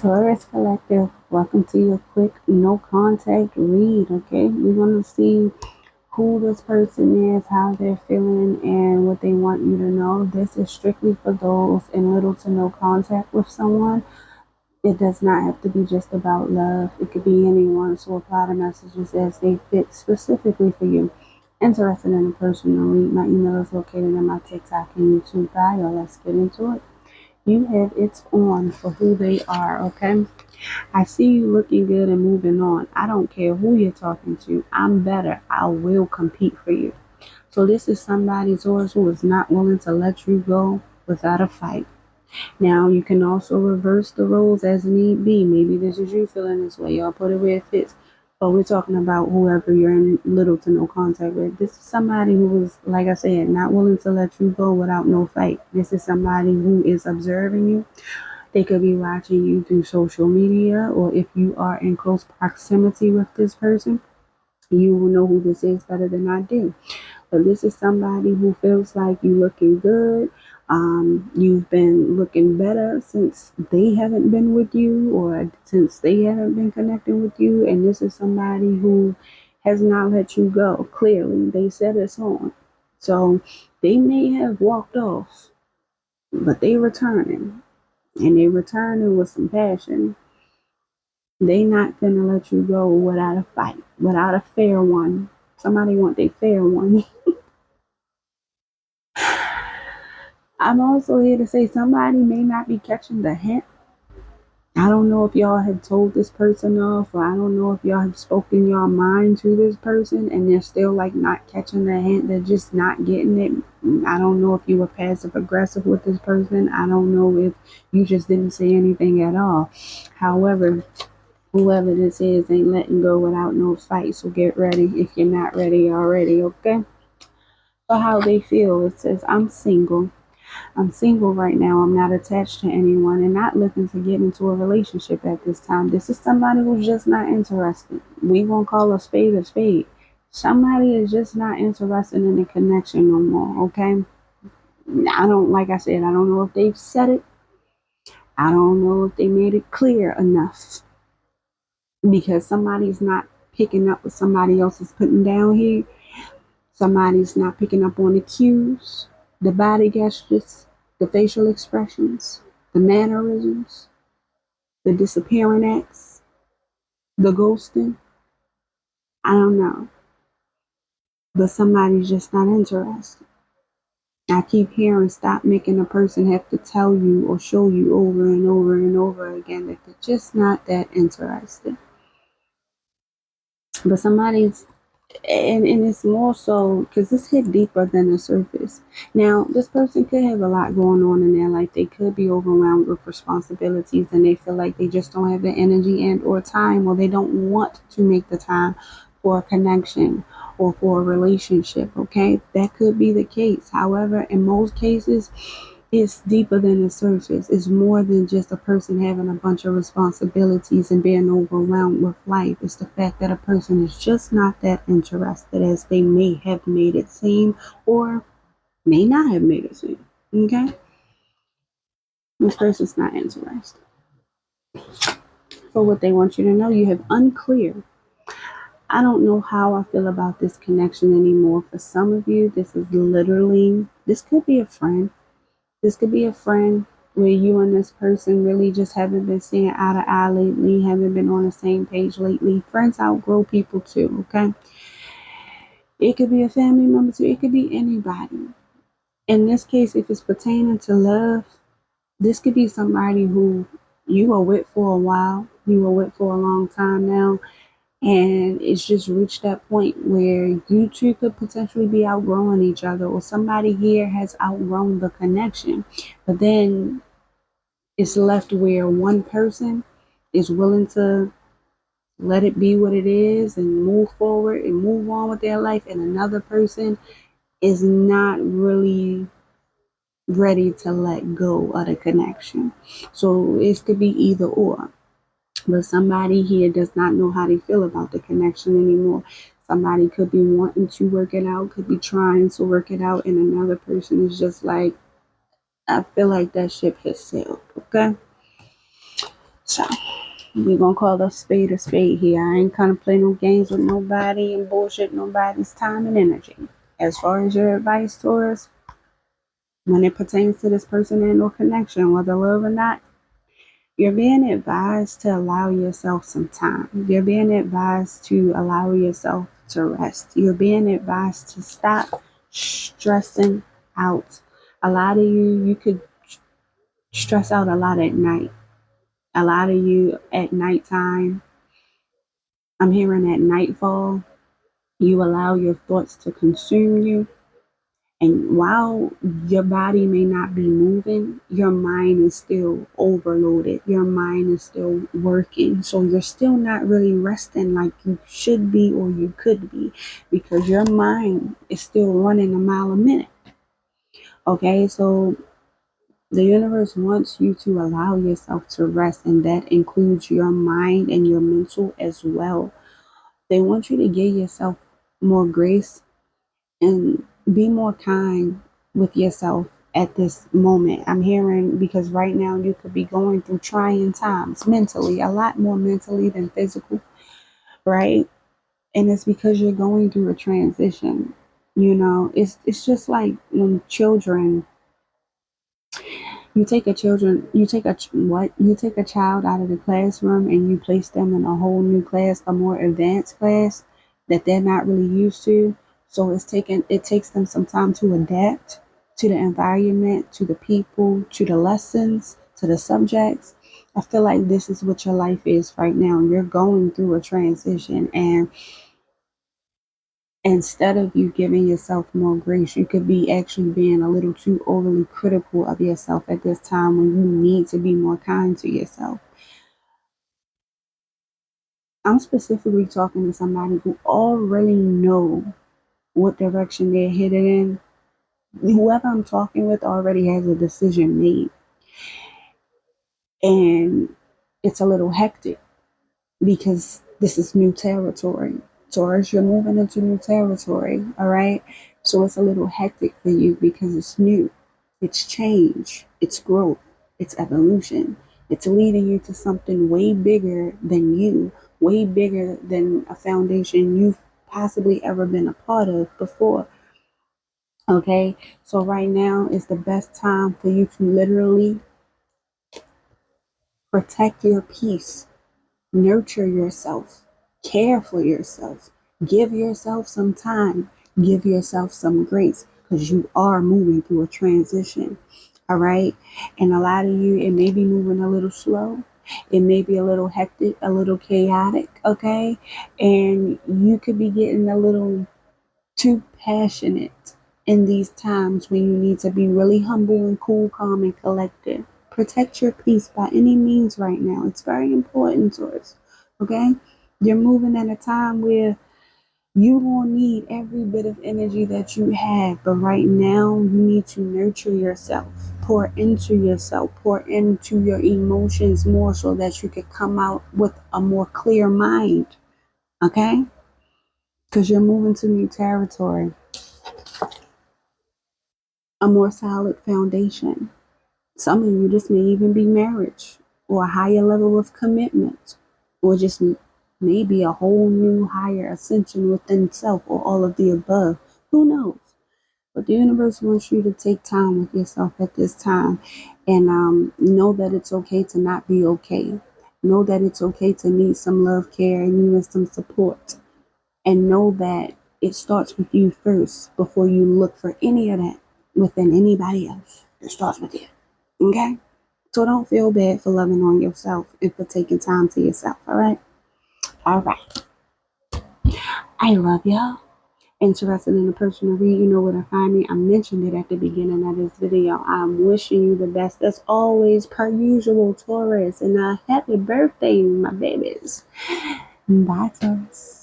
Taurus Collective, welcome to your quick no contact read. Okay, we're going to see who this person is, how they're feeling, and what they want you to know. This is strictly for those in little to no contact with someone. It does not have to be just about love, it could be anyone. So apply the messages as they fit specifically for you. Interested in a personal read, my email is located in my TikTok and YouTube bio. Let's get into it. You have it's on for who they are, okay? I see you looking good and moving on. I don't care who you're talking to. I'm better. I will compete for you. So this is somebody, Taurus, who is not willing to let you go without a fight. Now, you can also reverse the roles as need be. Maybe this is you feeling this way. Y'all put it where it fits. But we're talking about whoever you're in little to no contact with. This is somebody who is, like I said, not willing to let you go without no fight. This is somebody who is observing you. They could be watching you through social media, or if you are in close proximity with this person, you will know who this is better than I do. But this is somebody who feels like you looking good. You've been looking better since they haven't been with you, or since they haven't been connecting with you. And this is somebody who has not let you go. Clearly, they said it's on. So they may have walked off, but they returning, and they returning with some passion. They not gonna let you go without a fight, without a fair one. Somebody want their fair one. I'm also here to say somebody may not be catching the hint. I don't know if y'all have told this person off, or I don't know if y'all have spoken your mind to this person and they're still like not catching the hint. They're just not getting it. I don't know if you were passive aggressive with this person. I don't know if you just didn't say anything at all. However, whoever this is ain't letting go without no fight. So get ready if you're not ready already, okay? For how they feel, it says, I'm single. I'm single right now. I'm not attached to anyone and not looking to get into a relationship at this time. This is somebody who's just not interested. We won't call a spade a spade. Somebody is just not interested in a connection no more, okay? I don't, like I said, I don't know if they've said it. I don't know if they made it clear enough, because somebody's not picking up what somebody else is putting down here. Somebody's not picking up on the cues, the body gestures, the facial expressions, the mannerisms, the disappearing acts, the ghosting. I don't know. But somebody's just not interested. I keep hearing stop making a person have to tell you or show you over and over and over again that they're just not that interested. But somebody's, and it's more so because this hit deeper than the surface. Now, this person could have a lot going on in their life. They could be overwhelmed with responsibilities and they feel like they just don't have the energy and or time, or they don't want to make the time for a connection or for a relationship. Okay, that could be the case. However, in most cases, it's deeper than the surface. It's more than just a person having a bunch of responsibilities and being overwhelmed with life. It's the fact that a person is just not that interested as they may have made it seem, or may not have made it seem. Okay? This person's not interested. For what they want you to know, you have unclear. I don't know how I feel about this connection anymore. For some of you, this is literally, this could be a friend. This could be a friend where you and this person really just haven't been seeing eye to eye lately, haven't been on the same page lately. Friends outgrow people too, okay? It could be a family member too, it could be anybody. In this case, if it's pertaining to love, this could be somebody who you were with for a while, you were with for a long time now, and it's just reached that point where you two could potentially be outgrowing each other, or somebody here has outgrown the connection. But then it's left where one person is willing to let it be what it is and move forward and move on with their life, and another person is not really ready to let go of the connection. So it could be either or. But somebody here does not know how they feel about the connection anymore. Somebody could be wanting to work it out, could be trying to work it out, and another person is just like, I feel like that ship has sailed. Okay. So we gonna call a spade here. I ain't gonna play no games with nobody and bullshit nobody's time and energy. As far as your advice, Taurus, when it pertains to this person and or connection, whether love or not, you're being advised to allow yourself some time. You're being advised to allow yourself to rest. You're being advised to stop stressing out. A lot of you could stress out a lot at night. A lot of you at nighttime, I'm hearing at nightfall, you allow your thoughts to consume you. And while your body may not be moving, your mind is still overloaded. Your mind is still working. So you're still not really resting like you should be or you could be because your mind is still running a mile a minute. Okay, so the universe wants you to allow yourself to rest, and that includes your mind and your mental as well. They want you to give yourself more grace and be more kind with yourself at this moment. I'm hearing because right now you could be going through trying times mentally, a lot more mentally than physical, right? And it's because you're going through a transition. You know, it's just like when children you take a child out of the classroom and you place them in a whole new class, a more advanced class that they're not really used to. So it takes them some time to adapt to the environment, to the people, to the lessons, to the subjects. I feel like this is what your life is right now. You're going through a transition, and instead of you giving yourself more grace, you could be actually being a little too overly critical of yourself at this time when you need to be more kind to yourself. I'm specifically talking to somebody who already know what direction they're headed in. Whoever I'm talking with already has a decision made, and it's a little hectic because this is new territory. Taurus, you're moving into new territory, all right? So it's a little hectic for you because it's new, it's change, it's growth, it's evolution. It's leading you to something way bigger than you, way bigger than a foundation you've possibly ever been a part of before. Okay, so right now is the best time for you to literally protect your peace. Nurture yourself, care for yourself, give yourself some time, give yourself some grace because you are moving through a transition. All right. And a lot of you, it may be moving a little slow. It may be a little hectic, a little chaotic. Okay. And you could be getting a little too passionate in these times when you need to be really humble and cool, calm, and collected. Protect your peace by any means right now. It's very important to us. Okay? You're moving at a time where you will need every bit of energy that you have, but right now you need to nurture yourself, pour into your emotions more so that you can come out with a more clear mind. Okay? Because you're moving to new territory, a more solid foundation. Some of you, this may even be marriage or a higher level of commitment or just maybe a whole new higher ascension within self or all of the above. Who knows? But the universe wants you to take time with yourself at this time and know that it's okay to not be okay. Know that it's okay to need some love, care, and even some support. And know that it starts with you first before you look for any of that within anybody else. It starts with you. Okay? So don't feel bad for loving on yourself and for taking time to yourself. All right? All right. I love y'all. Interested in a personal read, you know where to find me. I mentioned it at the beginning of this video. I'm wishing you the best as always, per usual, Taurus. And a happy birthday, my babies. Bye, Taurus.